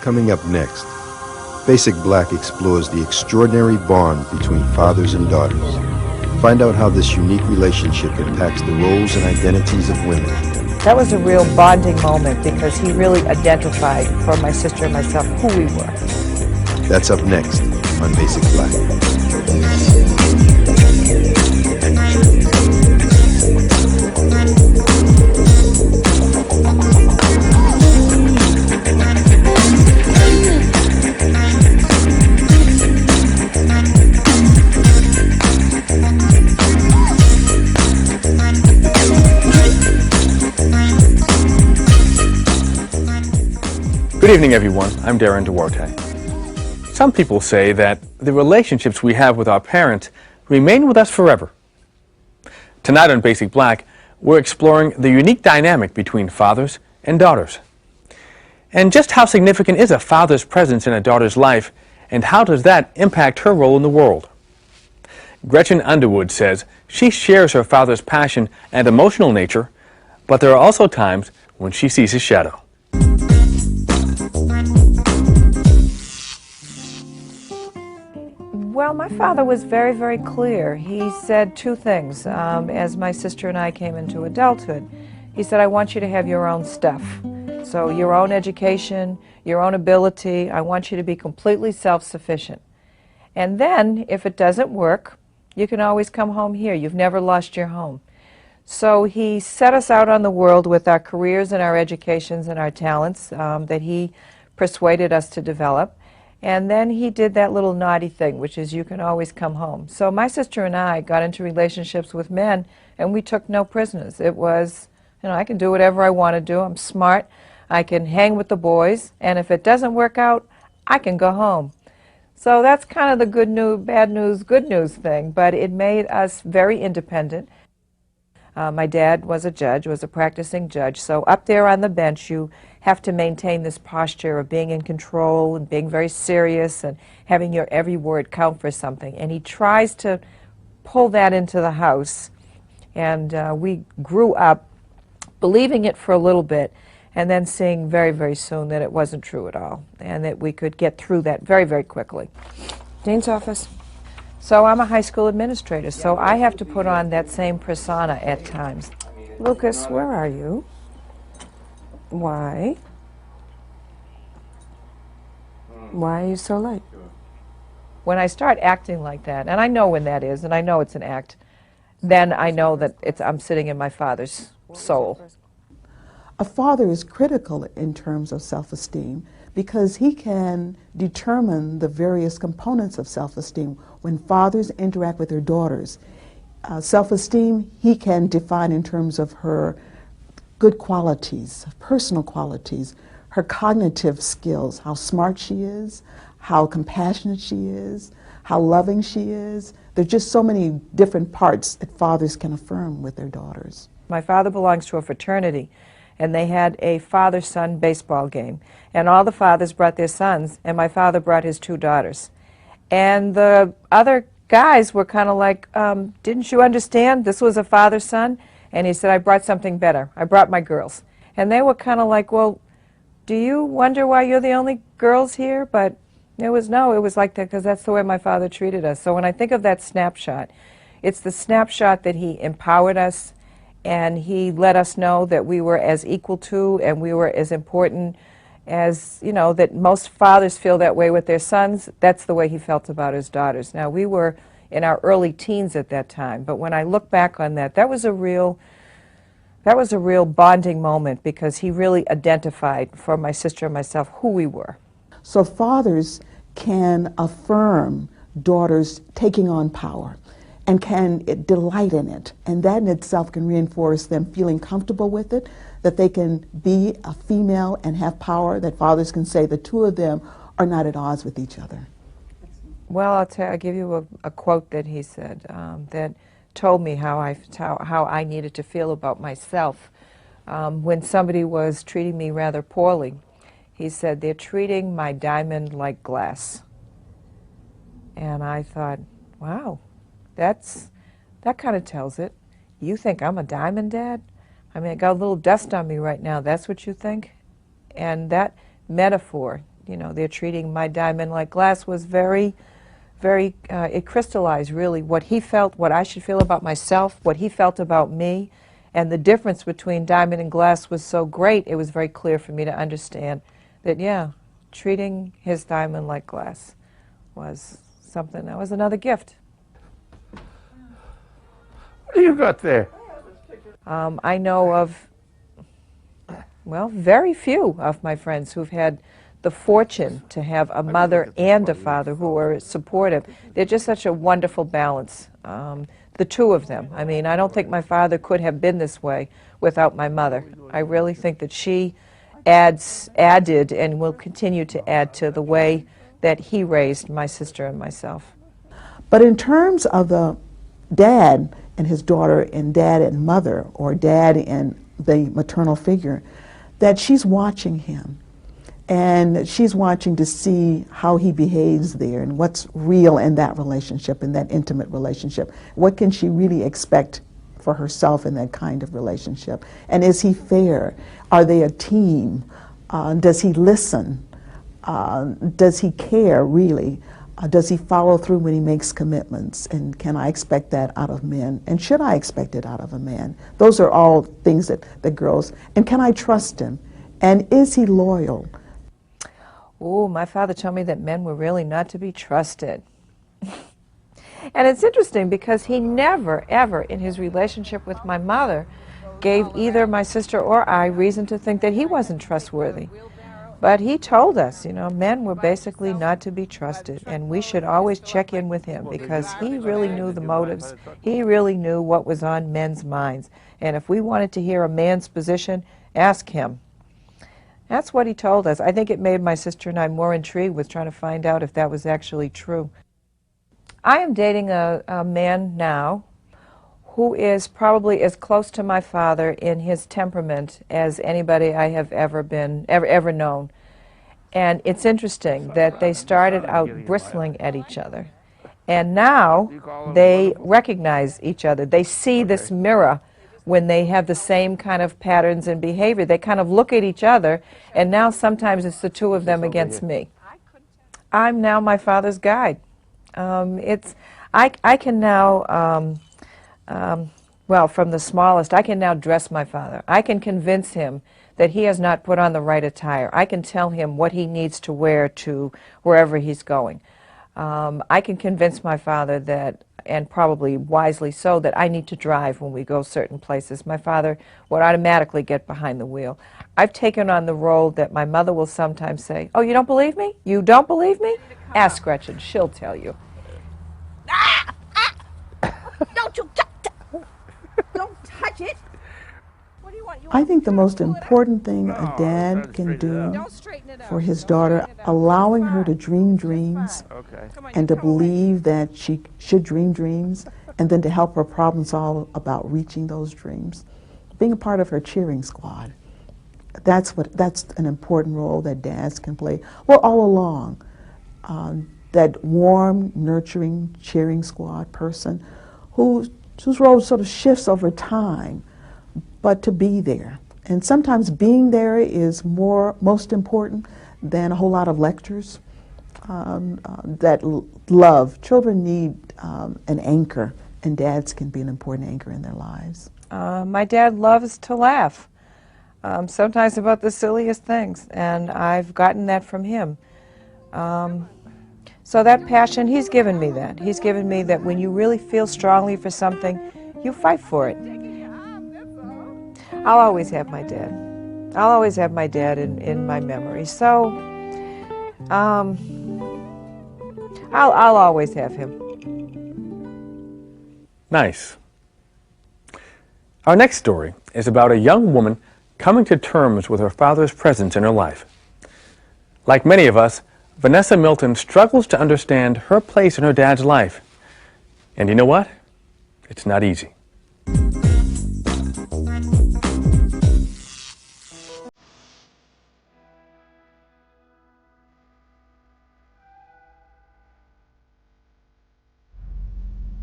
Coming up next, Basic Black explores the extraordinary bond between fathers and daughters. Find out how this unique relationship impacts the roles and identities of women. That was a real bonding moment because he really identified for my sister and myself who we were. That's up next on Basic Black. Good evening, everyone. I'm Darren Duarte. Some people say that the relationships we have with our parents remain with us forever. Tonight on Basic Black, we're exploring the unique dynamic between fathers and daughters. And just how significant is a father's presence in a daughter's life, and how does that impact her role in the world? Gretchen Underwood says she shares her father's passion and emotional nature, but there are also times when she sees his shadow. Well, my father was very, very clear. He said two things as my sister and I came into adulthood. He said, I want you to have your own stuff. So your own education, your own ability, I want you to be completely self-sufficient. And then, if it doesn't work, you can always come home here. You've never lost your home. So he set us out on the world with our careers and our educations and our talents that he persuaded us to develop. And then he did that little naughty thing, which is you can always come home. So my sister and I got into relationships with men, and we took no prisoners. It was, I can do whatever I want to do. I'm smart. I can hang with the boys. And if it doesn't work out, I can go home. So that's kind of the good news, bad news, good news thing. But it made us very independent. My dad was a judge, was a practicing judge. So up there on the bench, you have to maintain this posture of being in control and being very serious and having your every word count for something. And he tries to pull that into the house. And we grew up believing it for a little bit and then seeing very, very soon that it wasn't true at all and that we could get through that very, very quickly. Dean's office. So I'm a high school administrator, so I have to put on that same persona at times. Lucas, where are you? Why? Why are you so late? When I start acting like that, and I know when that is, and I know it's an act, then I know that I'm sitting in my father's soul. A father is critical in terms of self-esteem because he can determine the various components of self-esteem. When fathers interact with their daughters, self-esteem he can define in terms of her good qualities, personal qualities, her cognitive skills, how smart she is, how compassionate she is, how loving she is. There's just so many different parts that fathers can affirm with their daughters. My father belongs to a fraternity, and they had a father-son baseball game. And all the fathers brought their sons, and my father brought his two daughters. And the other guys were kind of like, didn't you understand? This was a father-son. And he said, I brought something better. I brought my girls. And they were kind of like, well, do you wonder why you're the only girls here? But it was like that because that's the way my father treated us. So when I think of that snapshot, it's the snapshot that he empowered us and he let us know that we were as equal to and we were as important as, that most fathers feel that way with their sons. That's the way he felt about his daughters. Now, we were in our early teens at that time, but when I look back on that, that was a real bonding moment because he really identified for my sister and myself who we were. So fathers can affirm daughters taking on power and can delight in it, and that in itself can reinforce them feeling comfortable with it, that they can be a female and have power, that fathers can say the two of them are not at odds with each other. Well, I'll give you a quote that he said that told me how I needed to feel about myself. When somebody was treating me rather poorly, he said, they're treating my diamond like glass. And I thought, wow, that kind of tells it. You think I'm a diamond, Dad? I mean, I got a little dust on me right now. That's what you think? And that metaphor you know, they're treating my diamond like glass was very, very, it crystallized really what he felt, what I should feel about myself, what he felt about me, and the difference between diamond and glass was so great, it was very clear for me to understand that, yeah, treating his diamond like glass was something, that was another gift. What do you got there? I know of, well, very few of my friends who've had the fortune to have a mother and a father who are supportive. They're just such a wonderful balance, the two of them. I mean, I don't think my father could have been this way without my mother. I really think that she added and will continue to add to the way that he raised my sister and myself. But in terms of the dad and his daughter and dad and mother, or dad and the maternal figure, that she's watching him. And she's watching to see how he behaves there and what's real in that relationship, in that intimate relationship. What can she really expect for herself in that kind of relationship? And is he fair? Are they a team? Does he listen? Does he care, really? Does he follow through when he makes commitments? And can I expect that out of men? And should I expect it out of a man? Those are all things that the girls, and can I trust him? And is he loyal? Oh, my father told me that men were really not to be trusted. And it's interesting because he never, ever in his relationship with my mother gave either my sister or I reason to think that he wasn't trustworthy. But he told us, you know, men were basically not to be trusted, and we should always check in with him because he really knew the motives. He really knew what was on men's minds. And if we wanted to hear a man's position, ask him. That's what he told us. I think it made my sister and I more intrigued with trying to find out if that was actually true. I am dating a man now who is probably as close to my father in his temperament as anybody I have ever known. And it's interesting that they started out bristling at each other. And now they recognize each other. They see this mirror when they have the same kind of patterns and behavior. They kind of look at each other, and now sometimes it's the two of them against me. I'm now my father's guide. I can now, well, from the smallest, I can now dress my father. I can convince him that he has not put on the right attire. I can tell him what he needs to wear to wherever he's going. I can convince my father that, and probably wisely so, that I need to drive when we go certain places. My father would automatically get behind the wheel. I've taken on the role that my mother will sometimes say, "Oh, you don't believe me? You don't believe me? Ask Gretchen, she'll tell you." Don't you don't touch it. What do you want? I think the most important thing a dad can do for his daughter, allowing her to dream dreams and to believe that she should dream dreams, and then to help her problem solve about reaching those dreams. Being a part of her cheering squad. That's an important role that dads can play. Well, all along, that warm, nurturing, cheering squad person whose role sort of shifts over time, but to be there. And sometimes being there is most important than a whole lot of lectures. That love. Children need an anchor, and dads can be an important anchor in their lives. My dad loves to laugh, sometimes about the silliest things, and I've gotten that from him. So that passion, he's given me that. He's given me that when you really feel strongly for something, you fight for it. I'll always have my dad. I'll always have my dad in my memory. So, I'll always have him. Nice. Our next story is about a young woman coming to terms with her father's presence in her life. Like many of us, Vanessa Milton struggles to understand her place in her dad's life. And you know what? It's not easy.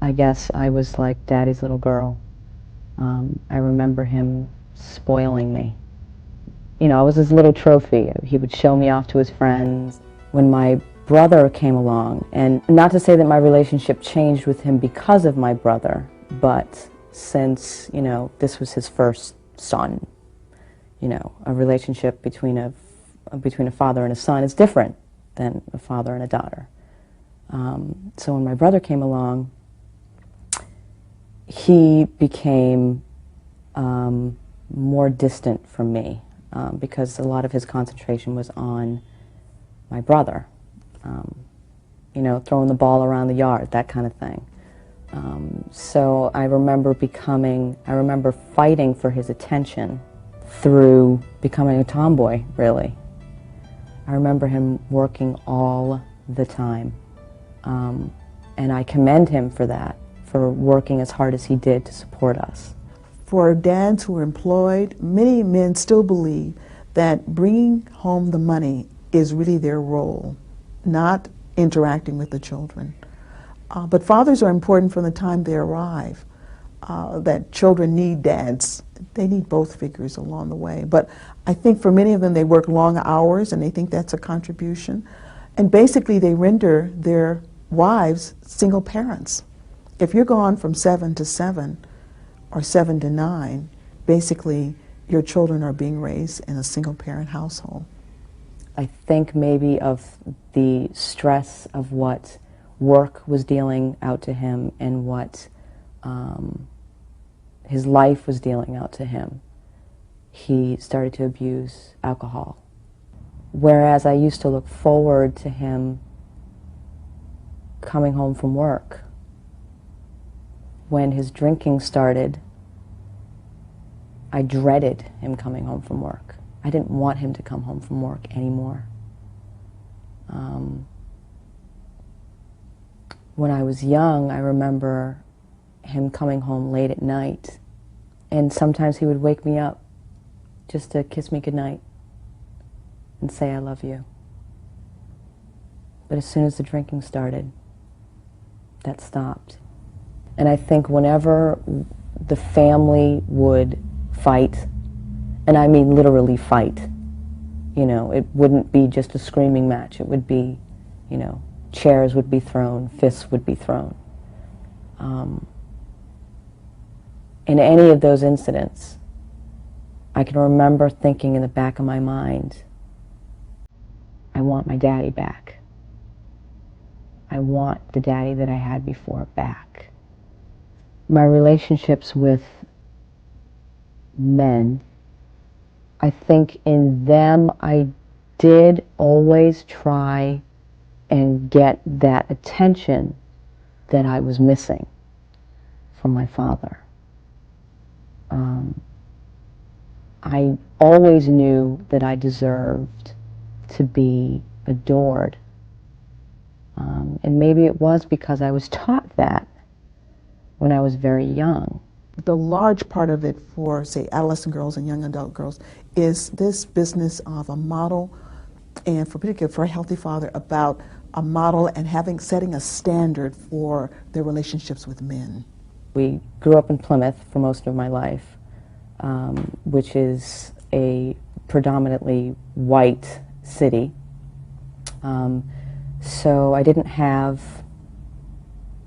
I guess I was like Daddy's little girl. I remember him spoiling me You know, I was his little trophy. He would show me off to his friends. When my brother came along, and not to say that my relationship changed with him because of my brother, but since, you know, this was his first son, you know, a relationship between a father and a son is different than a father and a daughter. So when my brother came along, he became more distant from me because a lot of his concentration was on my brother. You know, throwing the ball around the yard, that kind of thing. So I remember fighting for his attention through becoming a tomboy, really. I remember him working all the time. And I commend him for that, for working as hard as he did to support us. For dads who are employed, many men still believe that bringing home the money is really their role, not interacting with the children. But fathers are important from the time they arrive, that children need dads. They need both figures along the way. But I think for many of them, they work long hours and they think that's a contribution. And basically, they render their wives single parents. If you're gone from 7 to 7 or 7 to 9, basically your children are being raised in a single parent household. I think maybe of the stress of what work was dealing out to him and what his life was dealing out to him, he started to abuse alcohol. Whereas I used to look forward to him coming home from work. When his drinking started, I dreaded him coming home from work. I didn't want him to come home from work anymore. When I was young, I remember him coming home late at night, and sometimes he would wake me up just to kiss me goodnight and say, "I love you." But as soon as the drinking started, that stopped. And I think whenever the family would fight, and I mean literally fight, you know, it wouldn't be just a screaming match. It would be, you know, chairs would be thrown, fists would be thrown. In any of those incidents, I can remember thinking in the back of my mind, I want my daddy back. I want the daddy that I had before back. My relationships with men, I think in them I did always try and get that attention that I was missing from my father. I always knew that I deserved to be adored. And maybe it was because I was taught that when I was very young. The large part of it for, say, adolescent girls and young adult girls is this business of a model, and particularly for a healthy father, about a model and setting a standard for their relationships with men. We grew up in Plymouth for most of my life, which is a predominantly white city. So I didn't have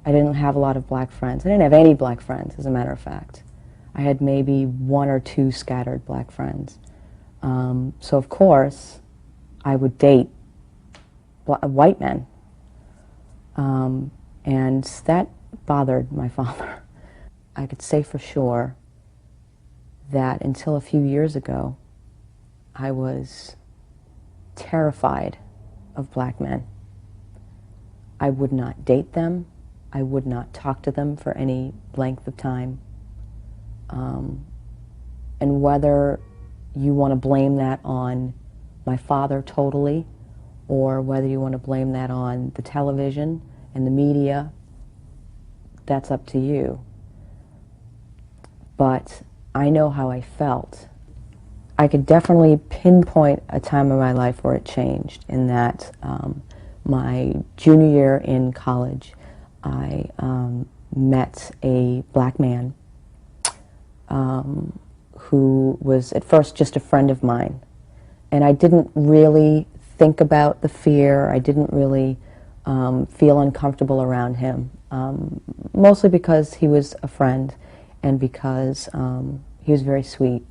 a lot of black friends. I didn't have any black friends, as a matter of fact. I had maybe 1 or 2 scattered black friends. So of course, I would date white men. And that bothered my father. I could say for sure that until a few years ago, I was terrified of black men. I would not date them. I would not talk to them for any length of time. And whether you want to blame that on my father totally, or whether you want to blame that on the television and the media, that's up to you. But I know how I felt. I could definitely pinpoint a time in my life where it changed, in that my junior year in college, I met a black man who was at first just a friend of mine. And I didn't really think about the fear. I didn't really feel uncomfortable around him, mostly because he was a friend and because he was very sweet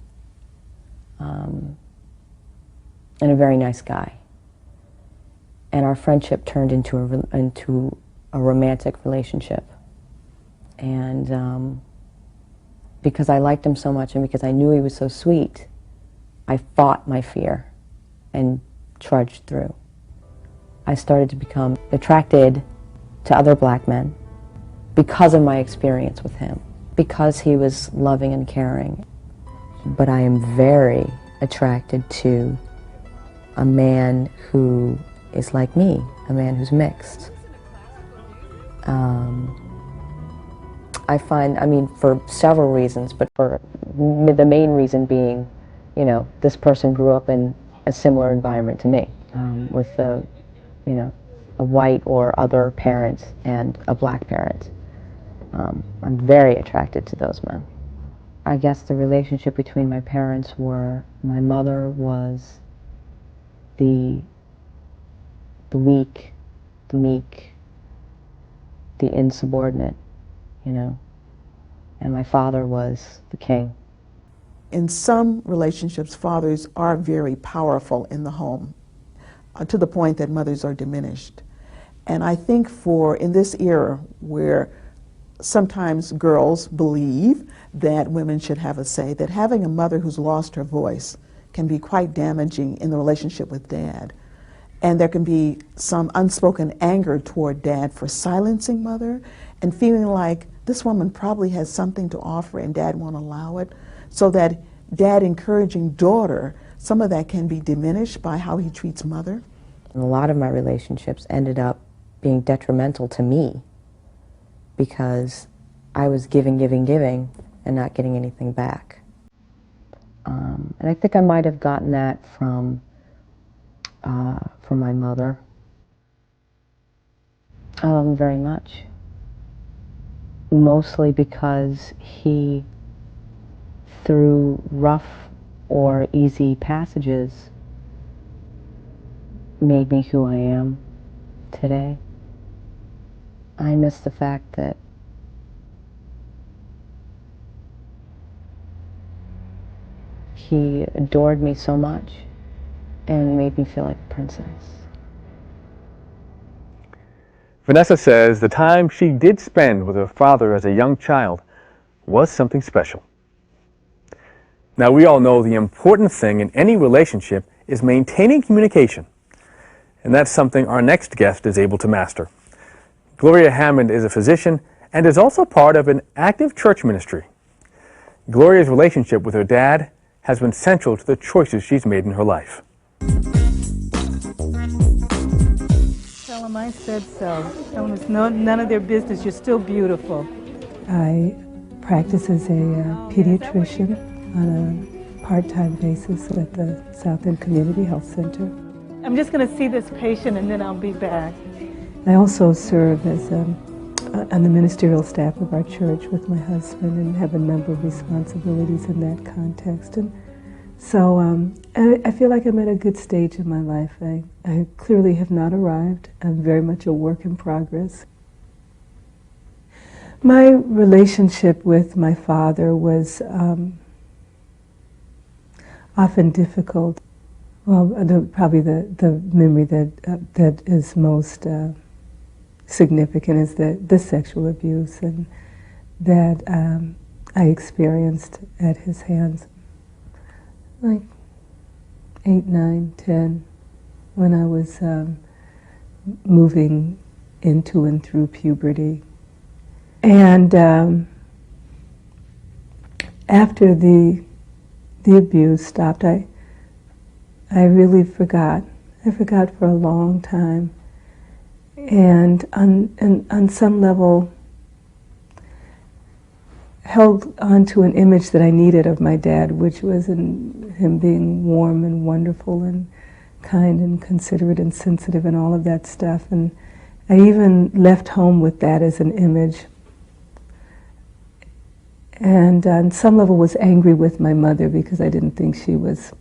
and a very nice guy. And our friendship turned into a romantic relationship. And because I liked him so much and because I knew he was so sweet, I fought my fear and trudged through. I started to become attracted to other black men because of my experience with him, because he was loving and caring. But I am very attracted to a man who is like me, a man who's mixed. I find, I mean, for several reasons, but for the main reason being, you know, this person grew up in a similar environment to me, with a, you know, a white or other parent and a black parent. I'm very attracted to those men. I guess the relationship between my parents were, my mother was the weak, the meek, the insubordinate, you know, and my father was the king. In some relationships, fathers are very powerful in the home, to the point that mothers are diminished. And I think in this era where sometimes girls believe that women should have a say, that having a mother who's lost her voice can be quite damaging in the relationship with dad. And there can be some unspoken anger toward dad for silencing mother and feeling like this woman probably has something to offer and dad won't allow it, so that dad encouraging daughter, some of that can be diminished by how he treats mother. And a lot of my relationships ended up being detrimental to me because I was giving and not getting anything back. And I think I might have gotten that from my mother. I love him very much. Mostly because he, through rough or easy passages, made me who I am today. I miss the fact that he adored me so much and made me feel like a princess. Vanessa says the time she did spend with her father as a young child was something special. Now, we all know the important thing in any relationship is maintaining communication, and that's something our next guest is able to master. Gloria Hammond is a physician and is also part of an active church ministry. Gloria's relationship with her dad has been central to the choices she's made in her life. Tell them I said so. Tell them it's none of their business. You're still beautiful. I practice as a pediatrician on a part-time basis at the South End Community Health Center. I'm just going to see this patient and then I'll be back. I also serve as on the ministerial staff of our church with my husband and have a number of responsibilities in that context. And so I feel like I'm at a good stage in my life. I clearly have not arrived. I'm very much a work in progress. My relationship with my father was often difficult. Well, probably the memory that is most significant is the sexual abuse and that I experienced at his hands. Like 8, 9, 10, when I was moving into and through puberty. And after the abuse stopped, I really forgot. I forgot for a long time. And on some level, held onto an image that I needed of my dad, which was in him being warm and wonderful and kind and considerate and sensitive and all of that stuff. And I even left home with that as an image. And on some level was angry with my mother because I didn't think she was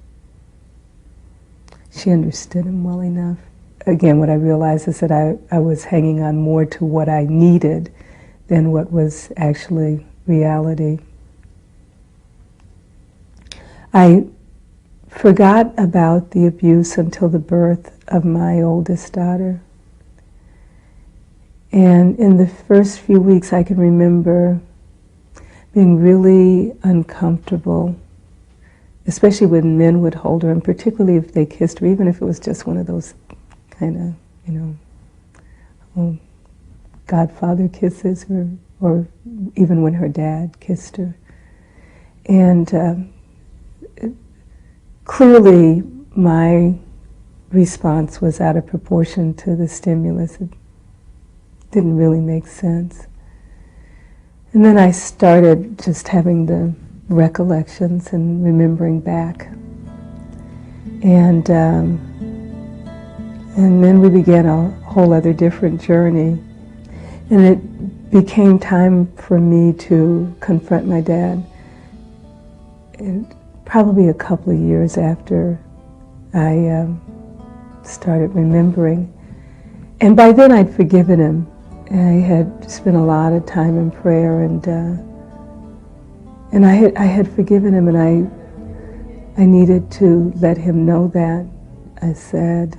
she understood him well enough. Again, what I realized is that I was hanging on more to what I needed than what was actually reality. I forgot about the abuse until the birth of my oldest daughter. And in the first few weeks, I can remember being really uncomfortable, especially when men would hold her, and particularly if they kissed her, even if it was just one of those kind of, godfather kisses, or even when her dad kissed her. And clearly, my response was out of proportion to the stimulus. It didn't really make sense. And then I started just having the recollections and remembering back. And then we began a whole other different journey. And it became time for me to confront my dad. And probably a couple of years after I started remembering. And by then I'd forgiven him. I had spent a lot of time in prayer, and I had forgiven him, and I needed to let him know that. I said,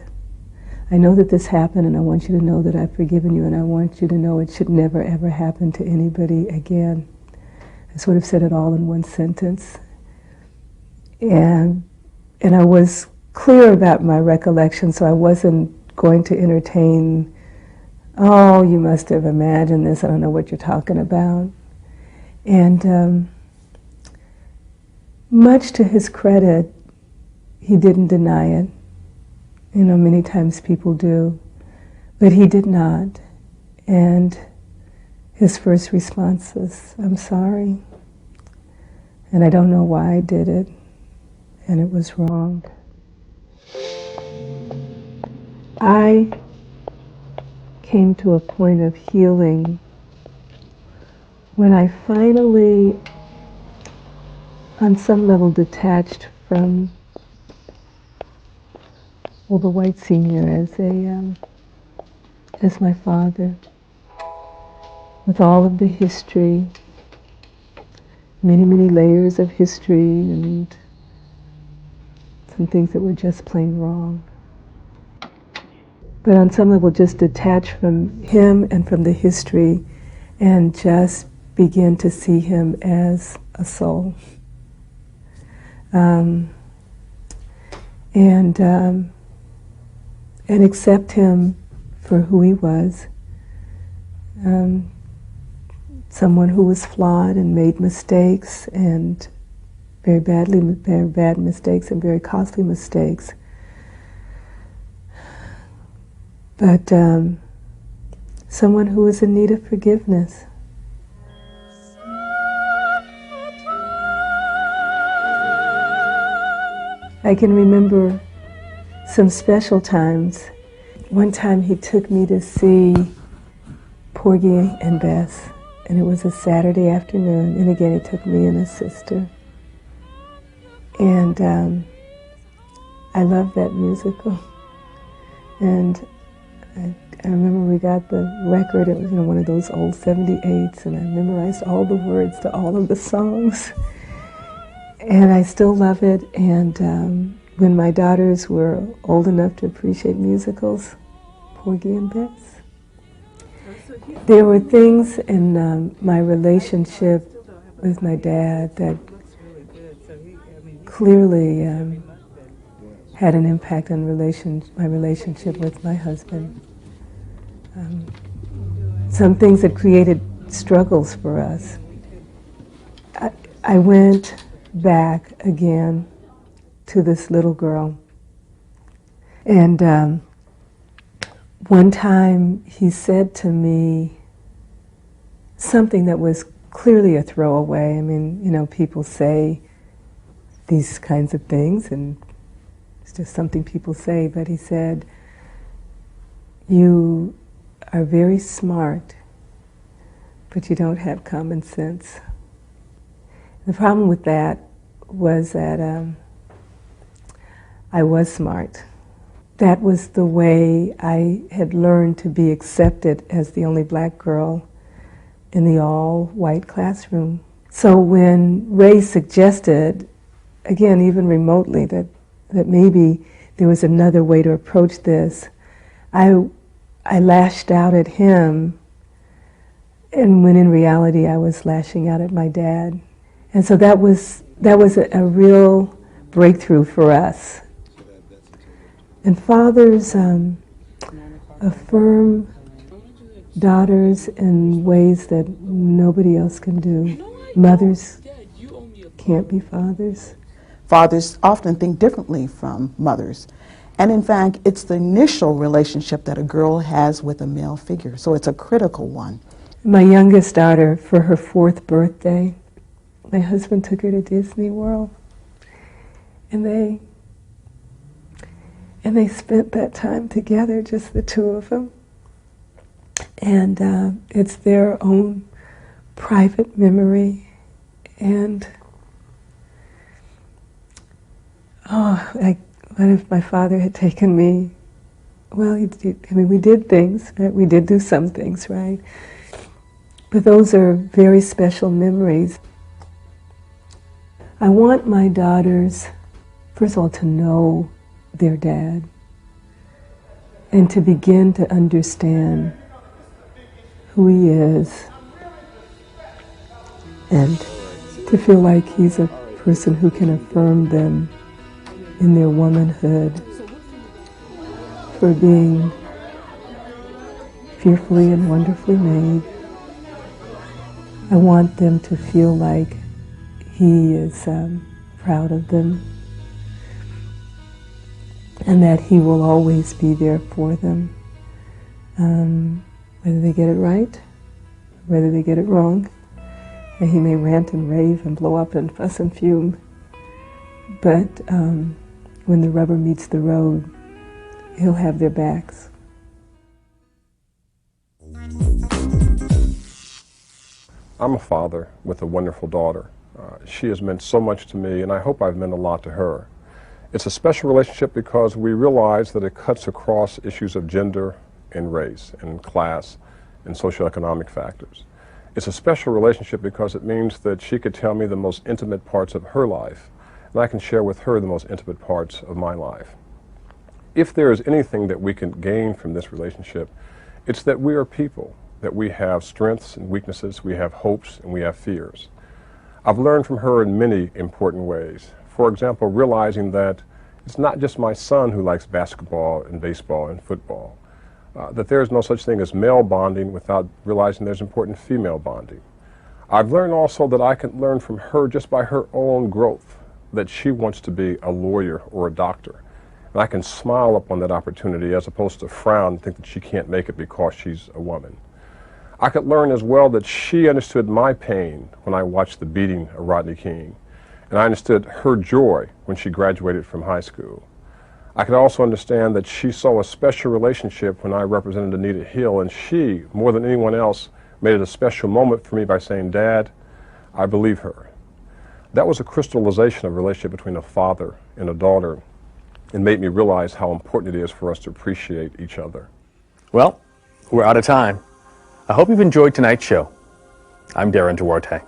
I know that this happened, and I want you to know that I've forgiven you, and I want you to know it should never ever happen to anybody again. I sort of said it all in one sentence. And I was clear about my recollection, so I wasn't going to entertain, oh, you must have imagined this, I don't know what you're talking about. And much to his credit, he didn't deny it. You know, many times people do, but he did not. And his first response was, I'm sorry, and I don't know why I did it, and it was wrong. I came to a point of healing when I finally, on some level, detached from the white senior as my father, with all of the history, many, many layers of history, and some things that were just plain wrong. But on some level, just detach from him and from the history and just begin to see him as a soul. And accept him for who he was. Someone who was flawed and made mistakes, and very bad mistakes and very costly mistakes. But someone who was in need of forgiveness. I can remember some special times. One time he took me to see Porgy and Bess, and it was a Saturday afternoon, and again he took me and a sister. And I loved that musical. And I remember we got the record, it was one of those old 78s, and I memorized all the words to all of the songs. And I still love it, and when my daughters were old enough to appreciate musicals, Porgy and Bess. There were things in my relationship with my dad that clearly had an impact on my relationship with my husband. Some things that created struggles for us. I went back again to this little girl. And one time he said to me something that was clearly a throwaway. I mean, people say these kinds of things, and it's just something people say, but he said, "You are very smart, but you don't have common sense." The problem with that was that I was smart, that was the way I had learned to be accepted as the only black girl in the all-white classroom. So when Ray suggested, again, even remotely, that maybe there was another way to approach this, I lashed out at him, and when in reality I was lashing out at my dad. And so that was a real breakthrough for us. And fathers affirm daughters in ways that nobody else can do. Mothers can't be fathers. Fathers often think differently from mothers. And in fact, it's the initial relationship that a girl has with a male figure, so it's a critical one. My youngest daughter, for her 4th birthday, my husband took her to Disney World, and they spent that time together, just the two of them. And it's their own private memory. And what if my father had taken me? Well, we did things, right? We did do some things, right? But those are very special memories. I want my daughters, first of all, to know their dad and to begin to understand who he is and to feel like he's a person who can affirm them in their womanhood, for being fearfully and wonderfully made. I want them to feel like he is proud of them and that he will always be there for them, whether they get it right, whether they get it wrong. And he may rant and rave and blow up and fuss and fume, but when the rubber meets the road, he'll have their backs. I'm a father with a wonderful daughter. She has meant so much to me, and I hope I've meant a lot to her. It's a special relationship because we realize that it cuts across issues of gender and race and class and socioeconomic factors. It's a special relationship because it means that she could tell me the most intimate parts of her life, and I can share with her the most intimate parts of my life. If there is anything that we can gain from this relationship, it's that we are people, that we have strengths and weaknesses, we have hopes and we have fears. I've learned from her in many important ways. For example, realizing that it's not just my son who likes basketball and baseball and football, that there is no such thing as male bonding without realizing there's important female bonding. I've learned also that I can learn from her just by her own growth, that she wants to be a lawyer or a doctor. And I can smile upon that opportunity as opposed to frown and think that she can't make it because she's a woman. I could learn as well that she understood my pain when I watched the beating of Rodney King, and I understood her joy when she graduated from high school. I could also understand that she saw a special relationship when I represented Anita Hill, and she, more than anyone else, made it a special moment for me by saying, "Dad, I believe her." That was a crystallization of a relationship between a father and a daughter, and made me realize how important it is for us to appreciate each other. Well, we're out of time. I hope you've enjoyed tonight's show. I'm Darren Duarte.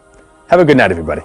Have a good night, everybody.